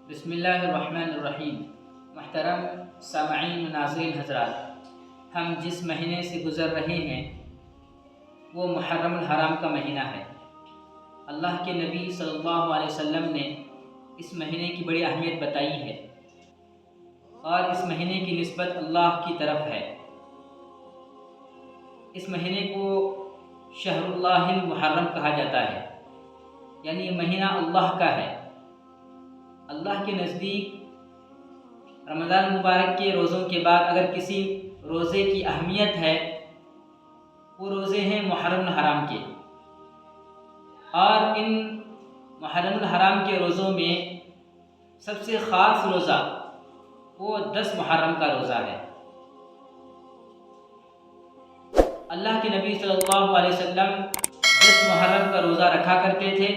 بسم اللہ الرحمن الرحیم۔ محترم سامعین و ناظرین حضرات، ہم جس مہینے سے گزر رہے ہیں وہ محرم الحرام کا مہینہ ہے۔ اللہ کے نبی صلی اللہ علیہ وسلم نے اس مہینے کی بڑی اہمیت بتائی ہے اور اس مہینے کی نسبت اللہ کی طرف ہے۔ اس مہینے کو شہر اللہ المحرم کہا جاتا ہے، یعنی یہ مہینہ اللہ کا ہے۔ اللہ کے نزدیک رمضان مبارک کے روزوں کے بعد اگر کسی روزے کی اہمیت ہے، وہ روزے ہیں محرم الحرام کے، اور ان محرم الحرام کے روزوں میں سب سے خاص روزہ وہ 10 محرم کا روزہ ہے۔ اللہ کے نبی صلی اللہ علیہ وسلم 10 محرم کا روزہ رکھا کرتے تھے۔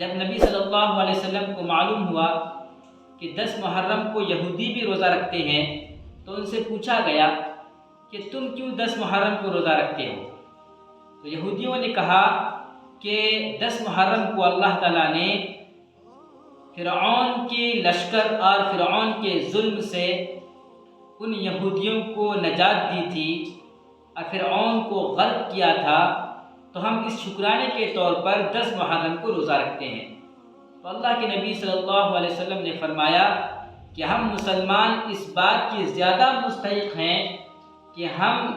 جب نبی صلی اللہ علیہ وسلم کو معلوم ہوا کہ 10 محرم کو یہودی بھی روزہ رکھتے ہیں تو ان سے پوچھا گیا کہ تم کیوں 10 محرم کو روزہ رکھتے ہو؟ تو یہودیوں نے کہا کہ 10 محرم کو اللہ تعالیٰ نے فرعون کے لشکر اور فرعون کے ظلم سے ان یہودیوں کو نجات دی تھی اور فرعون کو غرق کیا تھا، تو ہم اس شکرانے کے طور پر 10 محرم کو روزہ رکھتے ہیں۔ تو اللہ کے نبی صلی اللہ علیہ وسلم نے فرمایا کہ ہم مسلمان اس بات کی زیادہ مستحق ہیں کہ ہم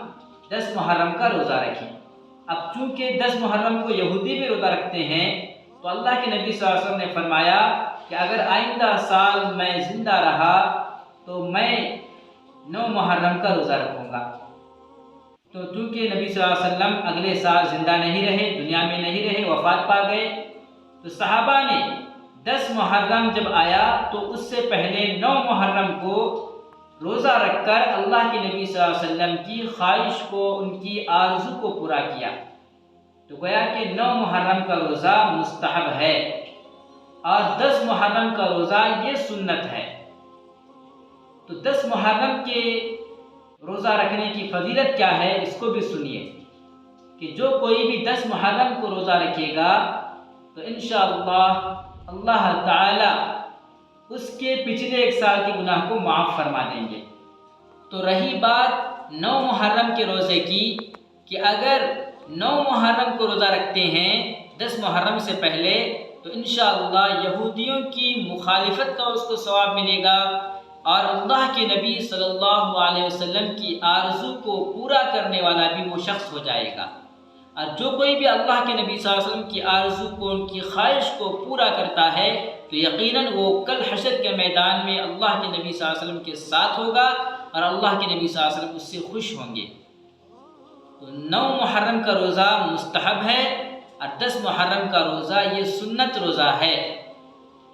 10 محرم کا روزہ رکھیں۔ اب چونکہ 10 محرم کو یہودی بھی روزہ رکھتے ہیں تو اللہ کے نبی صلی اللہ علیہ وسلم نے فرمایا کہ اگر آئندہ سال میں زندہ رہا تو میں 9 محرم کا روزہ رکھوں گا۔ تو چونکہ نبی صلی اللہ علیہ وسلم اگلے سال زندہ نہیں رہے، دنیا میں نہیں رہے، وفات پا گئے، تو صحابہ نے 10 محرم جب آیا تو اس سے پہلے 9 محرم کو روزہ رکھ کر اللہ کے نبی صلی اللہ علیہ وسلم کی خواہش کو، ان کی آرزو کو پورا کیا۔ تو گویا کہ 9 محرم کا روزہ مستحب ہے اور 10 محرم کا روزہ یہ سنت ہے۔ تو 10 محرم کے روزہ رکھنے کی فضیلت کیا ہے، اس کو بھی سنیے کہ جو کوئی بھی 10 محرم کو روزہ رکھے گا تو انشاءاللہ اللہ تعالی اس کے پچھلے 1 سال کے گناہ کو معاف فرما دیں گے۔ تو رہی بات 9 محرم کے روزے کی کہ اگر 9 محرم کو روزہ رکھتے ہیں 10 محرم سے پہلے تو انشاءاللہ یہودیوں کی مخالفت کا اس کو ثواب ملے گا اور اللہ کے نبی صلی اللہ علیہ وسلم کی آرزو کو پورا کرنے والا بھی وہ شخص ہو جائے گا۔ اور جو کوئی بھی اللہ کے نبی صلی اللہ علیہ وسلم کی آرزو کو، ان کی خواہش کو پورا کرتا ہے تو یقیناً وہ کل حشر کے میدان میں اللہ کے نبی صلی اللہ علیہ وسلم کے ساتھ ہوگا اور اللہ کے نبی صلی اللہ علیہ وسلم اس سے خوش ہوں گے۔ تو 9 محرم کا روزہ مستحب ہے اور 10 محرم کا روزہ یہ سنت روزہ ہے۔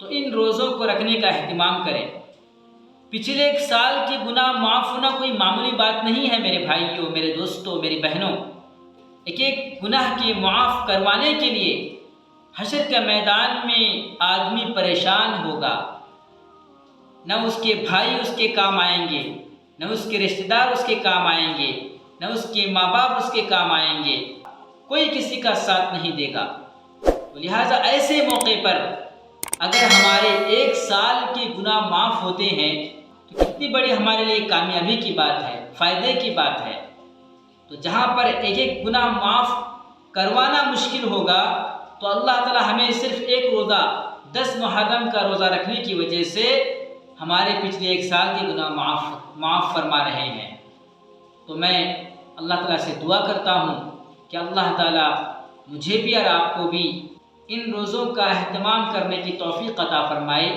تو ان روزوں کو رکھنے کا اہتمام کریں۔ پچھلے 1 سال کے گناہ معاف ہونا کوئی معمولی بات نہیں ہے میرے بھائیوں، میرے دوستوں، میری بہنوں۔ ایک گناہ کے معاف کروانے کے لیے حشر کے میدان میں آدمی پریشان ہوگا، نہ اس کے بھائی اس کے کام آئیں گے، نہ اس کے رشتہ دار اس کے کام آئیں گے، نہ اس کے ماں باپ اس کے کام آئیں گے، کوئی کسی کا ساتھ نہیں دے گا۔ تو لہٰذا ایسے موقع پر اگر ہمارے 1 سال کے گناہ معاف ہوتے ہیں تو کتنی بڑی ہمارے لیے کامیابی کی بات ہے، فائدے کی بات ہے۔ تو جہاں پر ایک گناہ معاف کروانا مشکل ہوگا تو اللہ تعالیٰ ہمیں صرف 1 روزہ 10 محرم کا روزہ رکھنے کی وجہ سے ہمارے پچھلے 1 سال کے گناہ معاف فرما رہے ہیں۔ تو میں اللہ تعالیٰ سے دعا کرتا ہوں کہ اللہ تعالیٰ مجھے بھی اور آپ کو بھی ان روزوں کا اہتمام کرنے کی توفیق عطا فرمائے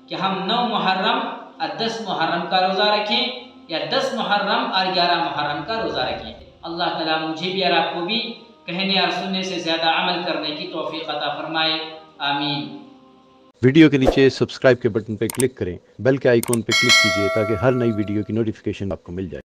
کہ ہم 9 محرم اور 10 محرم کا روزہ رکھیں یا 10 محرم اور 11 محرم کا روزہ رکھیں۔ اللہ تعالیٰ مجھے بھی اور آپ کو بھی کہنے اور سننے سے زیادہ عمل کرنے کی توفیق عطا فرمائے، آمین۔ ویڈیو کے نیچے سبسکرائب کے بٹن پہ کلک کریں، بیل کے آئیکن پہ کلک کیجیے تاکہ ہر نئی ویڈیو کی نوٹیفیکیشن آپ کو مل جائے۔